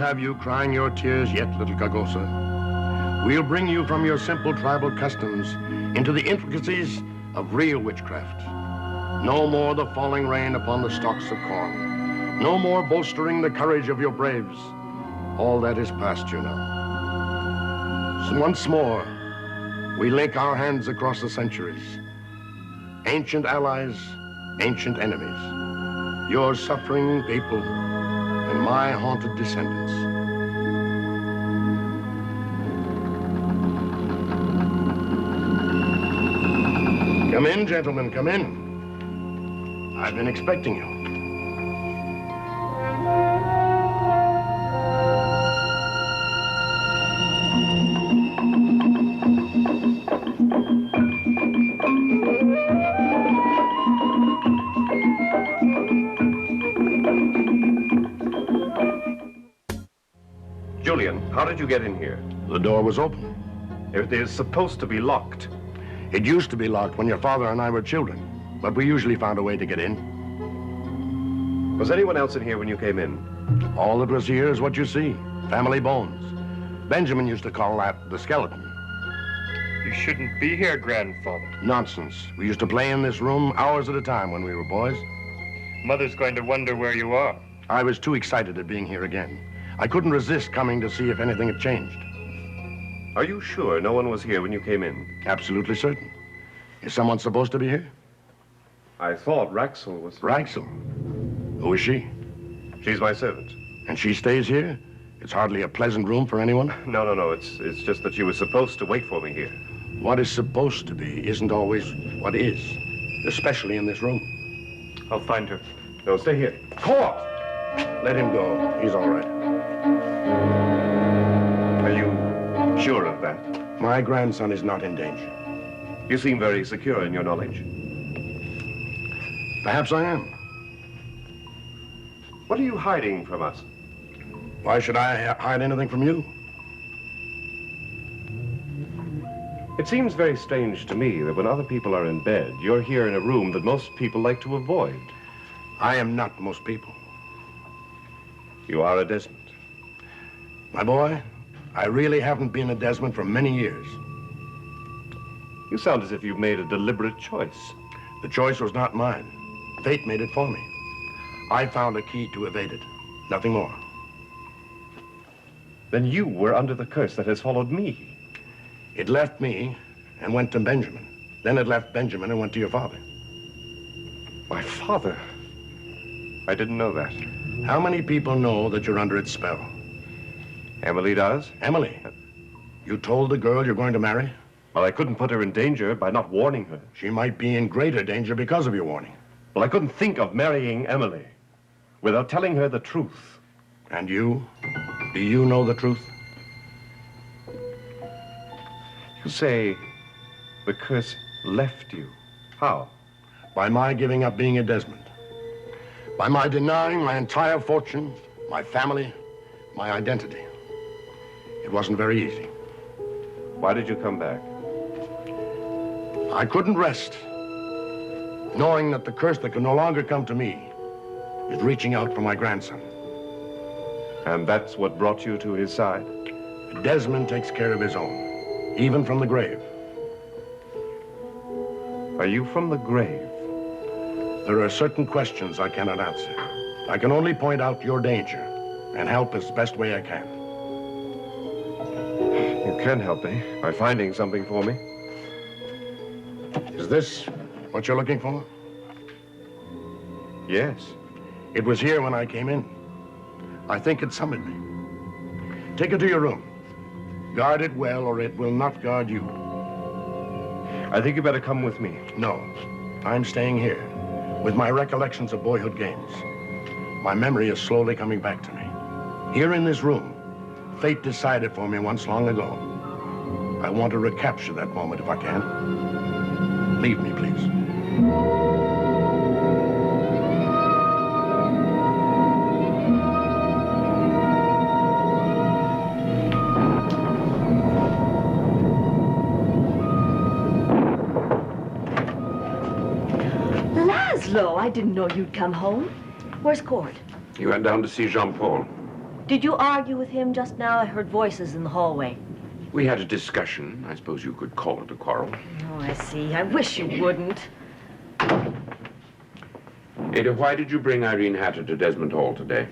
have you crying your tears yet, little Kagosa. We'll bring you from your simple tribal customs into the intricacies of real witchcraft. No more the falling rain upon the stalks of corn. No more bolstering the courage of your braves. All that is past you now. So once more, we link our hands across the centuries. Ancient allies, ancient enemies. Your suffering people and my haunted descendants. Come in, gentlemen, come in. I've been expecting you. Julian, how did you get in here? The door was open. It is supposed to be locked. It used to be locked when your father and I were children, but we usually found a way to get in. Was anyone else in here when you came in? All that was here is what you see, family bones. Benjamin used to call that the skeleton. You shouldn't be here, grandfather. Nonsense. We used to play in this room hours at a time when we were boys. Mother's going to wonder where you are. I was too excited at being here again. I couldn't resist coming to see if anything had changed. Are you sure no one was here when you came in? Absolutely certain. Is someone supposed to be here? I thought Raxel was... Raxel? Who is she? She's my servant. And she stays here? It's hardly a pleasant room for anyone. No. It's just that she was supposed to wait for me here. What is supposed to be isn't always what is, especially in this room. I'll find her. No, stay here. Call! Let him go. He's all right. Are you sure of that? My grandson is not in danger. You seem very secure in your knowledge. Perhaps I am. What are you hiding from us? Why should I hide anything from you? It seems very strange to me that when other people are in bed, you're here in a room that most people like to avoid. I am not most people. You are a Desmond. My boy, I really haven't been a Desmond for many years. You sound as if you've made a deliberate choice. The choice was not mine. Fate made it for me. I found a key to evade it. Nothing more. Then you were under the curse that has followed me. It left me and went to Benjamin. Then it left Benjamin and went to your father. My father? I didn't know that. How many people know that you're under its spell? Emily does? Emily, you told the girl you're going to marry? Well, I couldn't put her in danger by not warning her. She might be in greater danger because of your warning. Well, I couldn't think of marrying Emily without telling her the truth. And you? Do you know the truth? You say the curse left you. How? By my giving up being a Desmond. By my denying my entire fortune, my family, my identity. It wasn't very easy. Why did you come back? I couldn't rest, knowing that the curse that could no longer come to me is reaching out for my grandson. And that's what brought you to his side? Desmond takes care of his own, even from the grave. Are you from the grave? There are certain questions I cannot answer. I can only point out your danger and help as best way I can. You can help me by finding something for me. Is this what you're looking for? Yes. It was here when I came in. I think it summoned me. Take it to your room. Guard it well, or it will not guard you. I think you better come with me. No, I'm staying here with my recollections of boyhood games. My memory is slowly coming back to me. Here in this room, fate decided for me once long ago. I want to recapture that moment if I can. Leave me, please. Laszlo, I didn't know you'd come home. Where's Cord? He went down to see Jean-Paul. Did you argue with him just now? I heard voices in the hallway. We had a discussion. I suppose you could call it a quarrel. Oh, I see. I wish you wouldn't. Ada, why did you bring Irene Hatter to Desmond Hall today?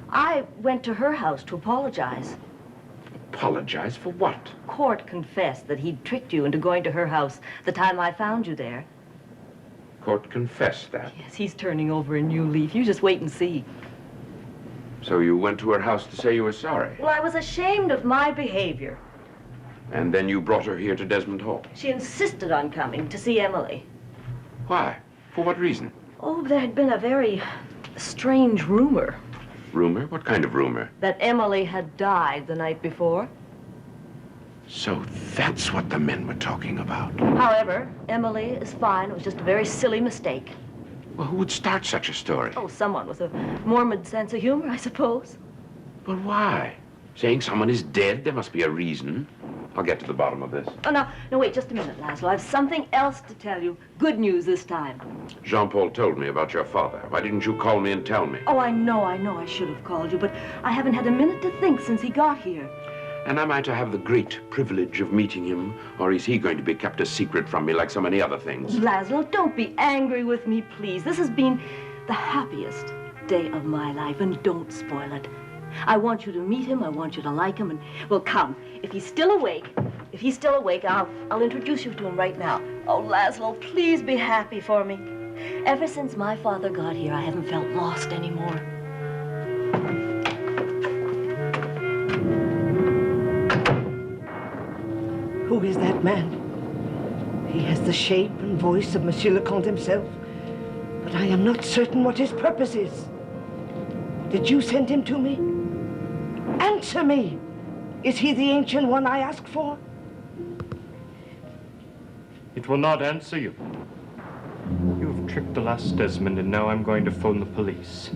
I went to her house to apologize. Apologize for what? Court confessed that he'd tricked you into going to her house the time I found you there. Court confessed that. Yes, he's turning over a new leaf. You just wait and see. So you went to her house to say you were sorry? Well, I was ashamed of my behavior. And then you brought her here to Desmond Hall? She insisted on coming to see Emily. Why? For what reason? Oh, there had been a very strange rumor. Rumor? What kind of rumor? That Emily had died the night before. So that's what the men were talking about. However, Emily is fine. It was just a very silly mistake. Well, who would start such a story? Oh, someone with a morbid sense of humor, I suppose. But why? Saying someone is dead? There must be a reason. I'll get to the bottom of this. Oh, no, wait, just a minute, Laszlo. I have something else to tell you. Good news this time. Jean-Paul told me about your father. Why didn't you call me and tell me? Oh, I know I should have called you, but I haven't had a minute to think since he got here. And am I to have the great privilege of meeting him, or is he going to be kept a secret from me like so many other things? Laszlo, don't be angry with me, please. This has been the happiest day of my life, and don't spoil it. I want you to meet him, I want you to like him, and, well, come. If he's still awake, I'll introduce you to him right now. Oh, Laszlo, please be happy for me. Ever since my father got here, I haven't felt lost anymore. Who is that man? He has the shape and voice of Monsieur le Comte himself, but I am not certain what his purpose is. Did you send him to me? Answer me! Is he the ancient one I asked for? It will not answer you. You have tricked the last Desmond, and now I'm going to phone the police.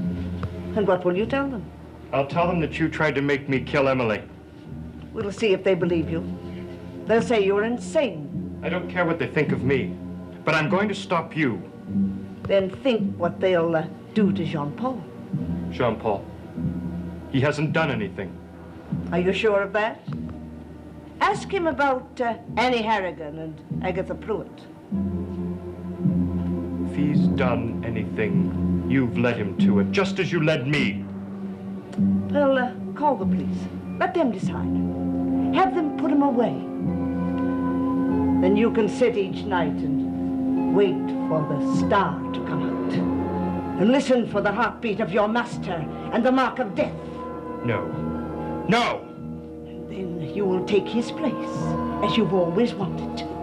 And what will you tell them? I'll tell them that you tried to make me kill Emily. We'll see if they believe you. They'll say you're insane. I don't care what they think of me, but I'm going to stop you. Then think what they'll do to Jean-Paul. Jean-Paul. He hasn't done anything. Are you sure of that? Ask him about Annie Harrigan and Agatha Pruitt. If he's done anything, you've led him to it, just as you led me. Well, call the police. Let them decide. Have them put him away. Then you can sit each night and wait for the star to come out. And listen for the heartbeat of your master and the mark of death. No. No! And then you will take his place, as you've always wanted to.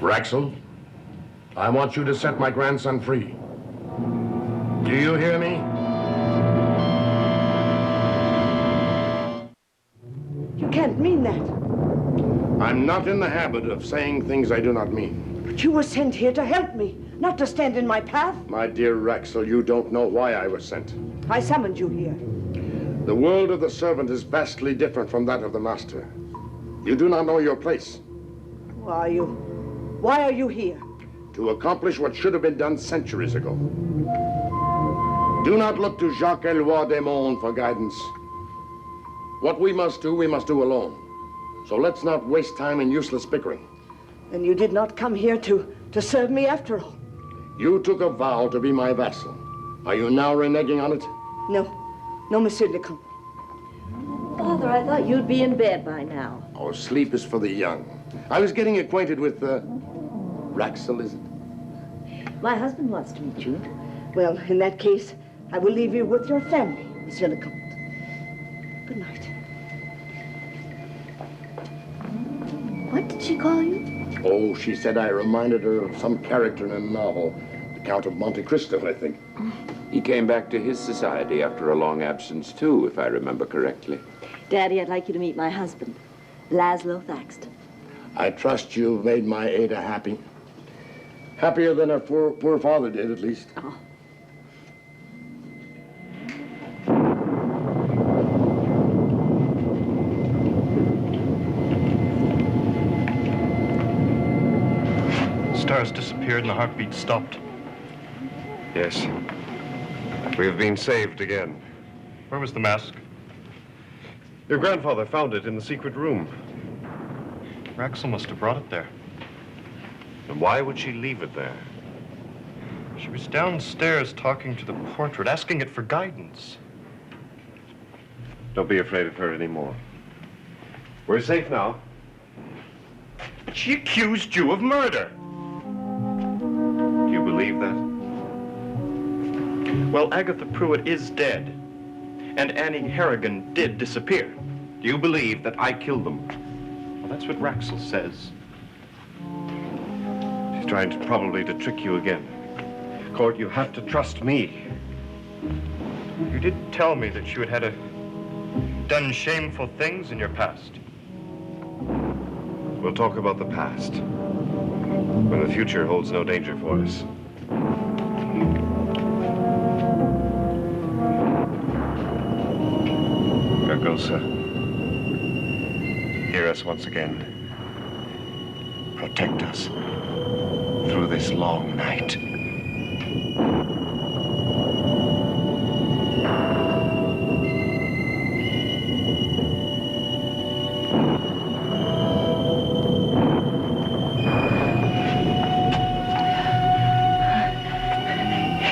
Raxel, I want you to set my grandson free. Do you hear me? You can't mean that. I'm not in the habit of saying things I do not mean. But you were sent here to help me, not to stand in my path. My dear Raxel, you don't know why I was sent. I summoned you here. The world of the servant is vastly different from that of the master. You do not know your place. Who are you? Why are you here? To accomplish what should have been done centuries ago. Do not look to Jacques Eloi Desmondes for guidance. What we must do alone. So let's not waste time in useless bickering. Then you did not come here to serve me after all. You took a vow to be my vassal. Are you now reneging on it? No, Monsieur le Comte. Father, I thought you'd be in bed by now. Oh, sleep is for the young. I was getting acquainted with, Raxel, is it? My husband wants to meet you. Well, in that case, I will leave you with your family, Monsieur le Comte. Good night. What did she call you? Oh, she said I reminded her of some character in a novel. The Count of Monte Cristo, I think. He came back to his society after a long absence, too, if I remember correctly. Daddy, I'd like you to meet my husband, Laszlo Thaxton. I trust you've made my Ada happy. Happier than her poor father did, at least. Oh. Stars disappeared and the heartbeat stopped. Yes. We have been saved again. Where was the mask? Your grandfather found it in the secret room. Raxel must have brought it there. And why would she leave it there? She was downstairs talking to the portrait, asking it for guidance. Don't be afraid of her anymore. We're safe now. But she accused you of murder. Do you believe that? Well, Agatha Pruitt is dead. And Annie Harrigan did disappear. Do you believe that I killed them? Well, that's what Raxel says. She's trying probably to trick you again. Court, you have to trust me. You did tell me that you had done shameful things in your past. We'll talk about the past, when the future holds no danger for us. Gargosa, hear us once again. Protect us through this long night.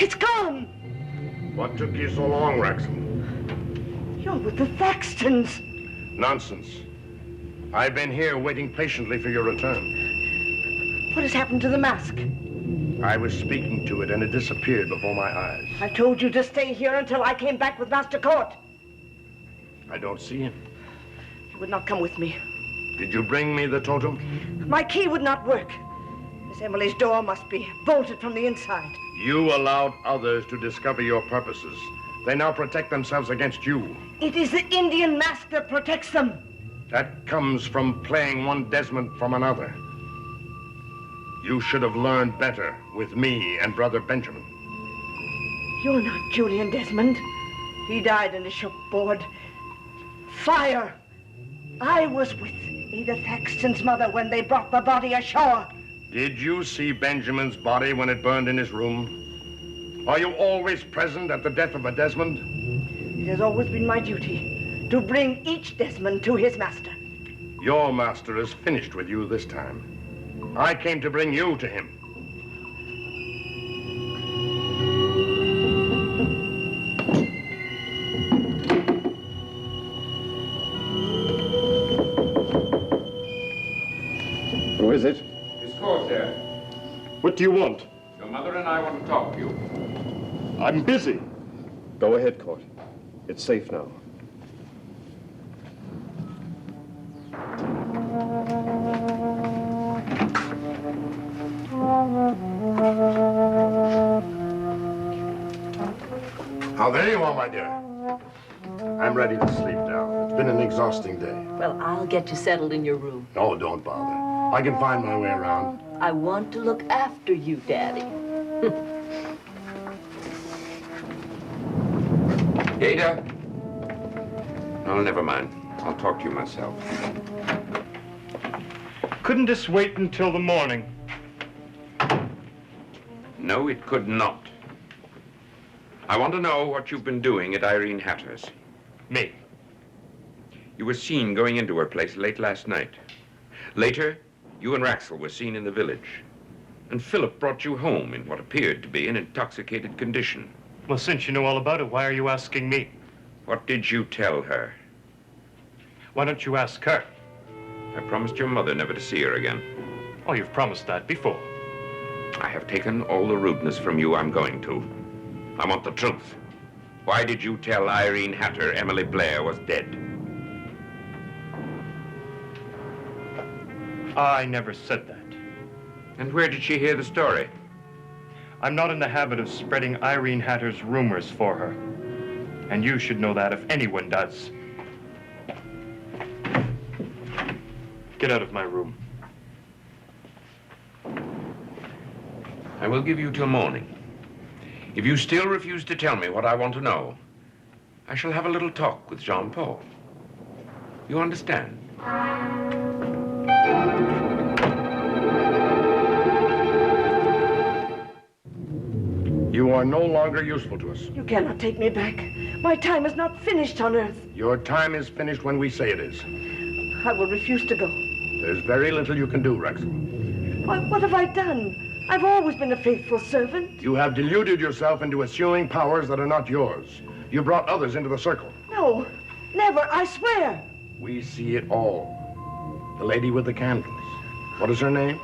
It's gone! What took you so long, Raxel? You're with the Thaxtons. Nonsense. I've been here waiting patiently for your return. What has happened to the mask? I was speaking to it and it disappeared before my eyes. I told you to stay here until I came back with Master Court. I don't see him. You would not come with me. Did you bring me the totem? My key would not work. Miss Emily's door must be bolted from the inside. You allowed others to discover your purposes. They now protect themselves against you. It is the Indian mask that protects them. That comes from playing one Desmond from another. You should have learned better with me and Brother Benjamin. You're not Julian Desmond. He died in a shipboard. Fire! I was with Ada Thaxton's mother when they brought the body ashore. Did you see Benjamin's body when it burned in his room? Are you always present at the death of a Desmond? It has always been my duty to bring each Desmond to his master. Your master is finished with you this time. I came to bring you to him. Who is it? Miss Corsair, What do you want? your mother and I want to talk to you. I'm busy. Go ahead, Court. It's safe now. Oh, there you are, my dear. I'm ready to sleep now. It's been an exhausting day. Well, I'll get you settled in your room. Oh, don't bother. I can find my way around. I want to look after you, Daddy. Ada? Oh, never mind. I'll talk to you myself. Couldn't this wait until the morning? No, it could not. I want to know what you've been doing at Irene Hatter's. Me. You were seen going into her place late last night. Later, you and Raxel were seen in the village. And Philip brought you home in what appeared to be an intoxicated condition. Well, since you know all about it, why are you asking me? What did you tell her? Why don't you ask her? I promised your mother never to see her again. Oh, you've promised that before. I have taken all the rudeness from you I'm going to. I want the truth. Why did you tell Irene Hatter Emily Blair was dead? I never said that. And where did she hear the story? I'm not in the habit of spreading Irene Hatter's rumors for her. And you should know that if anyone does. Get out of my room. I will give you till morning. If you still refuse to tell me what I want to know, I shall have a little talk with Jean-Paul. You understand? You are no longer useful to us. You cannot take me back. My time is not finished on Earth. Your time is finished when we say it is. I will refuse to go. There's very little you can do, Rexel. What have I done? I've always been a faithful servant. You have deluded yourself into assuming powers that are not yours. You brought others into the circle. No, never, I swear. We see it all. The lady with the candles. What is her name?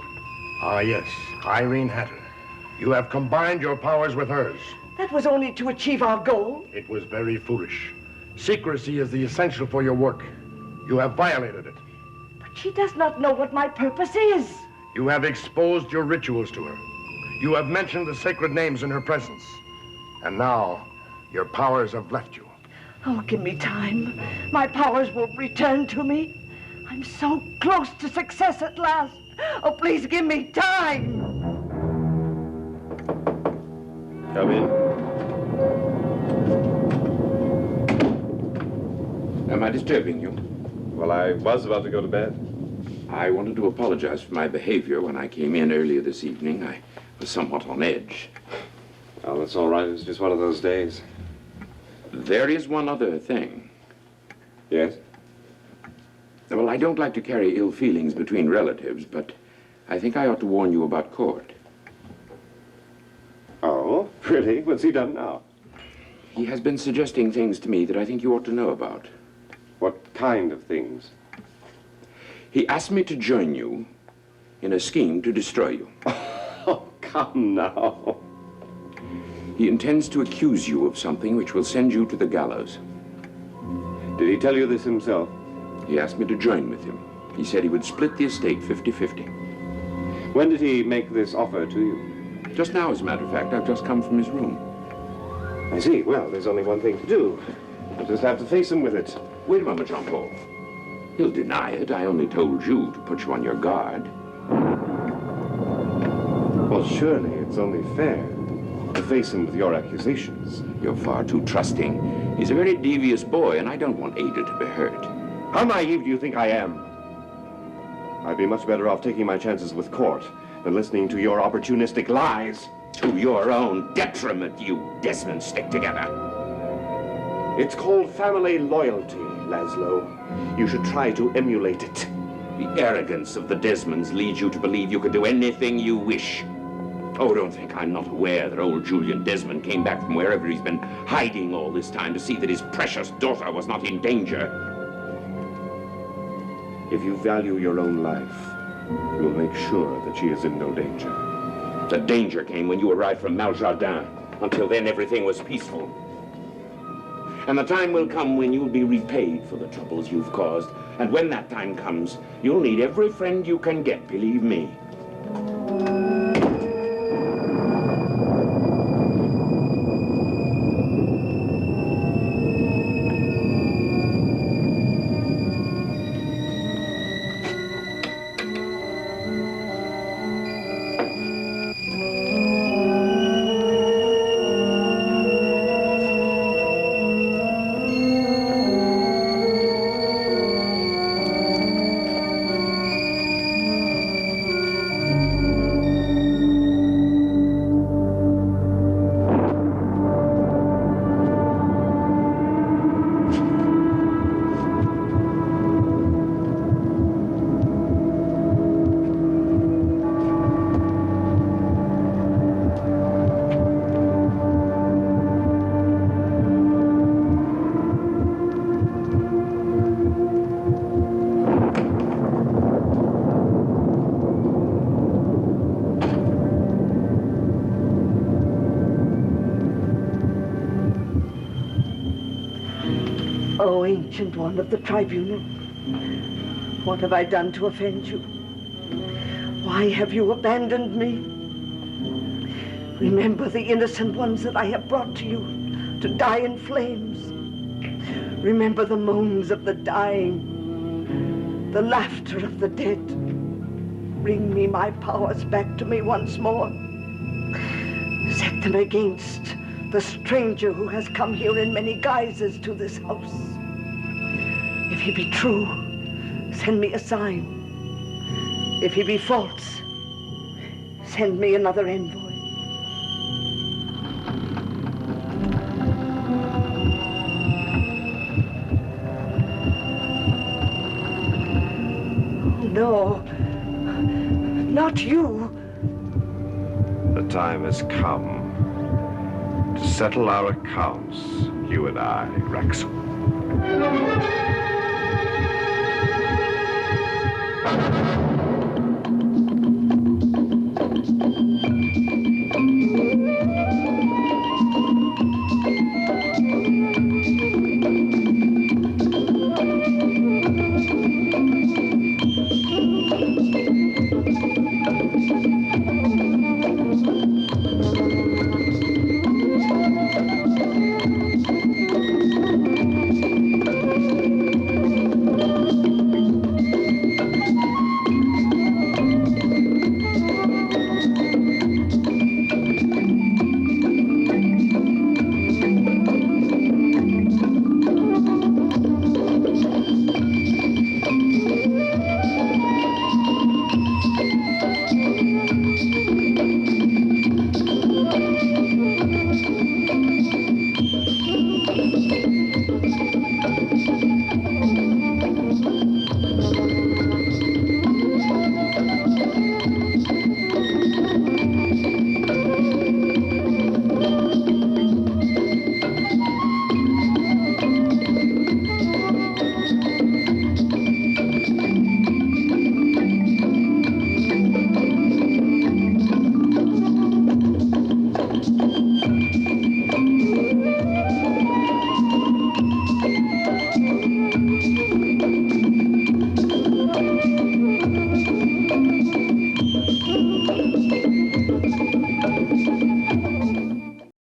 Ah, yes, Irene Hatter. You have combined your powers with hers. That was only to achieve our goal. It was very foolish. Secrecy is the essential for your work. You have violated it. But she does not know what my purpose is. You have exposed your rituals to her. You have mentioned the sacred names in her presence. And now, your powers have left you. Oh, give me time. My powers will return to me. I'm so close to success at last. Oh, please give me time. Come in. Am I disturbing you? Well, I was about to go to bed. I wanted to apologize for my behavior when I came in earlier this evening. I was somewhat on edge. Oh, that's all right. It was just one of those days. There is one other thing. Yes? Well, I don't like to carry ill feelings between relatives, but I think I ought to warn you about Court. Oh, really? What's he done now? He has been suggesting things to me that I think you ought to know about. What kind of things? He asked me to join you in a scheme to destroy you. Oh, come now. He intends to accuse you of something which will send you to the gallows. Did he tell you this himself? He asked me to join with him. He said he would split the estate 50-50. When did he make this offer to you? Just now, as a matter of fact, I've just come from his room. I see. Well, there's only one thing to do. I'll just have to face him with it. Wait a moment, Jean-Paul. He'll deny it. I only told you to put you on your guard. Well, surely it's only fair to face him with your accusations. You're far too trusting. He's a very devious boy, and I don't want Ada to be hurt. How naive do you think I am? I'd be much better off taking my chances with Court than listening to your opportunistic lies. To your own detriment, you Desmond stick together. It's called family loyalty, Laszlo. You should try to emulate it. The arrogance of the Desmonds leads you to believe you can do anything you wish. Oh, don't think I'm not aware that old Julian Desmond came back from wherever he's been hiding all this time to see that his precious daughter was not in danger. If you value your own life, you will make sure that she is in no danger. The danger came when you arrived from Maljardin. Until then, everything was peaceful. And the time will come when you'll be repaid for the troubles you've caused. And when that time comes, you'll need every friend you can get, believe me. Oh, ancient one of the tribunal, what have I done to offend you? Why have you abandoned me? Remember the innocent ones that I have brought to you to die in flames. Remember the moans of the dying, the laughter of the dead. Bring me my powers back to me once more. Set them against the stranger who has come here in many guises to this house. If he be true, send me a sign. If he be false, send me another envoy. No, not you. The time has come to settle our accounts, you and I, Raxel.